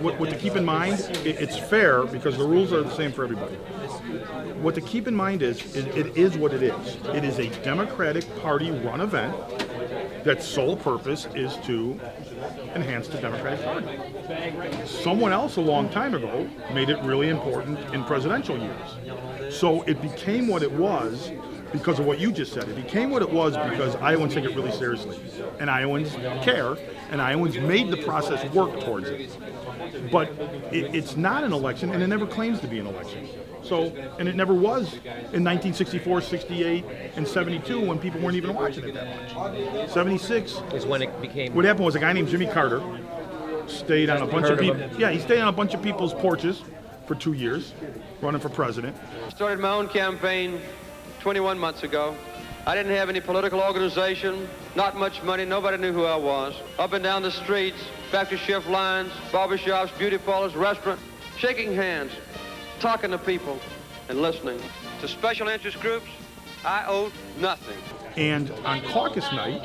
what to keep in mind, it's fair because the rules are the same for everybody. What to keep in mind is it is what it is. It is a Democratic Party run event that's sole purpose is to enhance the Democratic Party. Someone else a long time ago made it really important in presidential years. So it became what it was because of what you just said. It became what it was because Iowans take it really seriously. And Iowans care, and Iowans made the process work towards it. But it's not an election, and it never claims to be an election. So, and it never was in 1964, 68, and 72 when people weren't even watching it that much. 76 is when it became. What happened was a guy named Jimmy Carter stayed on a bunch of people. Yeah, he stayed on a bunch of people's porches for 2 years, running for president. Started my own campaign 21 months ago. I didn't have any political organization, not much money, nobody knew who I was. Up and down the streets, factory shift lines, barbershops, beauty parlors, restaurants, shaking hands, talking to people, and listening. To special interest groups, I owed nothing. And on caucus night,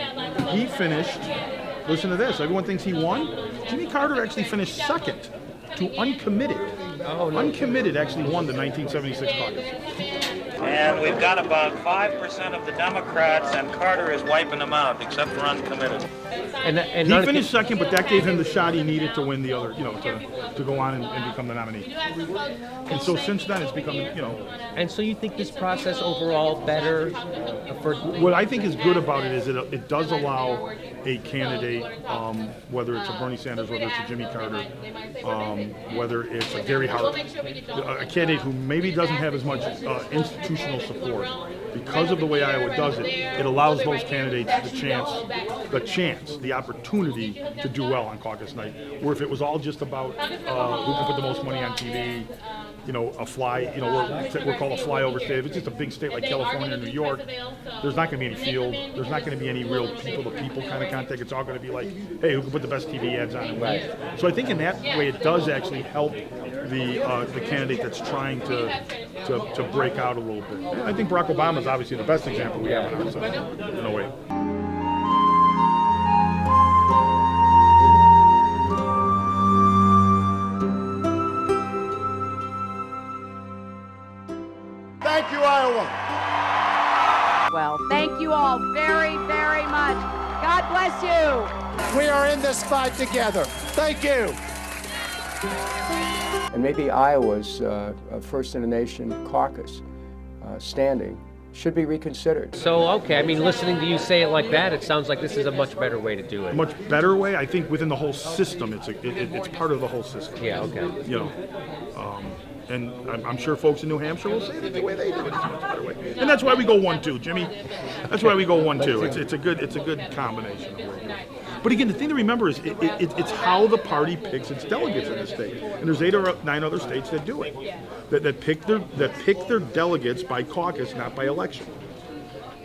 he finished, listen to this, everyone thinks he won. Jimmy Carter actually finished second to uncommitted. Oh, no. Uncommitted actually won the 1976 caucus. And we've got about 5% of the Democrats, and Carter is wiping them out, except for uncommitted. And he finished second, but that gave him the shot he needed to win the other, to go on and become the nominee. And so since then, it's become, And so you think this process overall better for? What I think is good about it is it does allow a candidate, whether it's a Bernie Sanders, whether it's a Jimmy Carter, whether it's a Gary Hart, a candidate who maybe doesn't have as much institutional support. Because of the way Iowa does it, it allows those candidates the opportunity to do well on caucus night. Where if it was all just about who can put the most money on TV, a fly, we're called a flyover state. If it's just a big state like California or New York, there's not going to be any field. There's not going to be any real people-to-people kind of contact. It's all going to be like, hey, who can put the best TV ads on? Right. So I think in that way, it does actually help the candidate that's trying to break out a little bit. And I think Barack Obama is obviously the best example we have on our side, in a way. Thank you, Iowa. Well, thank you all very, very much. God bless you. We are in this fight together. Thank you. And maybe Iowa's first in the nation caucus standing should be reconsidered. So, okay, I mean, listening to you say it like that, it sounds like this is a much better way to do it. A much better way? I think within the whole system, it's part of the whole system. Yeah, okay. And I'm sure folks in New Hampshire will say that the way they do it is a much better way. And that's why we go 1-2, Jimmy. That's why we go 1-2. It's a good combination of ways. But again, the thing to remember is it's how the party picks its delegates in the state. And there's 8 or 9 other states that do it. That pick their delegates by caucus, not by election.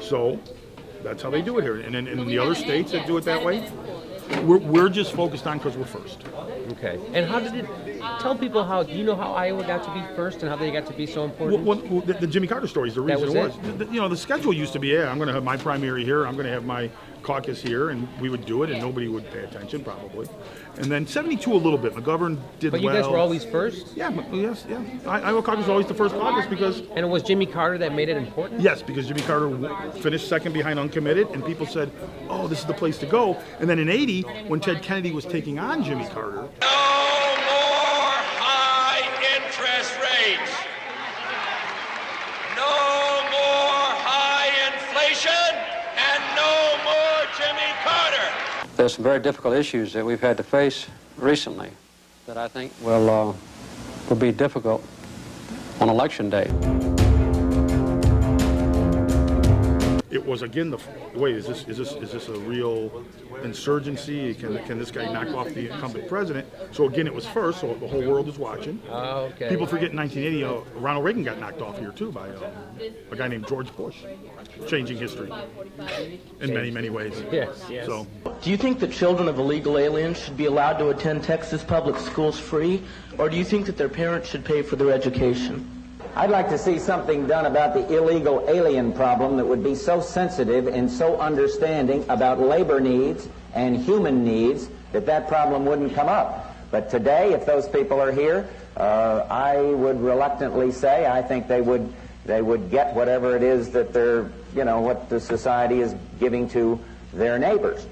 So that's how they do it here. And in the other states that do it that way, we're just focused on because we're first. Okay. And how did it tell people how Iowa got to be first and how they got to be so important? Well, the Jimmy Carter story is the reason it was. The schedule used to be, I'm going to have my primary here, I'm going to have my caucus here, and we would do it, and nobody would pay attention probably. And then 72 a little bit. McGovern did well. But you guys were always first? Yeah, yes. Iowa caucus was always the first caucus because... And it was Jimmy Carter that made it important? Yes, because Jimmy Carter finished second behind uncommitted, and people said, oh, this is the place to go. And then in 80, when Ted Kennedy was taking on Jimmy Carter... No more high interest rates. No more high inflation, and no more Jimmy Carter. There's some very difficult issues that we've had to face recently that I think will be difficult on election day. It was again the wait. Is this a real insurgency? Can this guy knock off the incumbent president? So again, it was first. So the whole world is watching. Oh, okay. People forget in 1980, Ronald Reagan got knocked off here too by a guy named George Bush, changing history in many ways. Yes. So. Do you think that children of illegal aliens should be allowed to attend Texas public schools free, or do you think that their parents should pay for their education? I'd like to see something done about the illegal alien problem that would be so sensitive and so understanding about labor needs and human needs that problem wouldn't come up. But today, if those people are here, I would reluctantly say I think they would get whatever it is that they're, what the society is giving to their neighbors.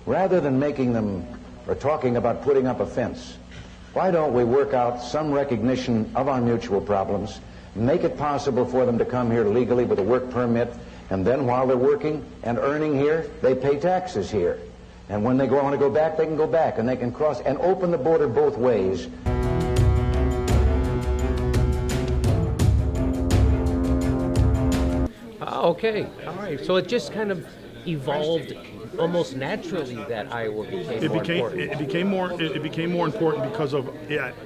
Rather than making them or talking about putting up a fence, why don't we work out some recognition of our mutual problems, make it possible for them to come here legally with a work permit, and then while they're working and earning here, they pay taxes here. And when they want to go back, they can go back, and they can cross and open the border both ways. Okay, all right. So it just kind of evolved almost naturally that Iowa became more important. It became more important because of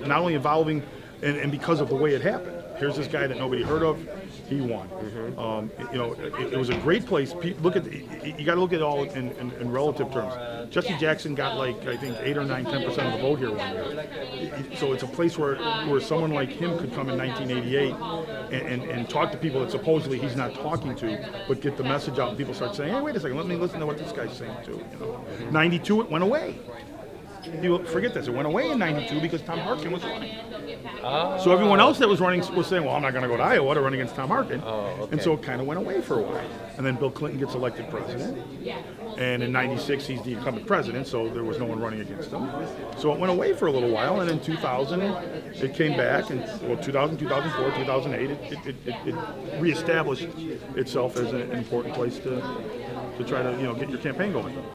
not only evolving and because of the way it happened. Here's this guy that nobody heard of. He won. It was a great place. You got to look at it all in relative terms. Jesse Jackson got I think 8 or 9, 10% of the vote here one year. So it's a place where someone like him could come in 1988 and talk to people that supposedly he's not talking to, but get the message out, and people start saying, hey, wait a second, let me listen to what this guy's saying too. 92, it went away. People forget this. It went away in 92 because Tom Harkin was running. So everyone else that was running was saying, well, I'm not going to go to Iowa to run against Tom Harkin. And so it kind of went away for a while. And then Bill Clinton gets elected president. And in 96, he's the incumbent president, so there was no one running against him. So it went away for a little while. And in 2000, it came back. And 2000, 2004, 2008, it reestablished itself as an important place to try to get your campaign going.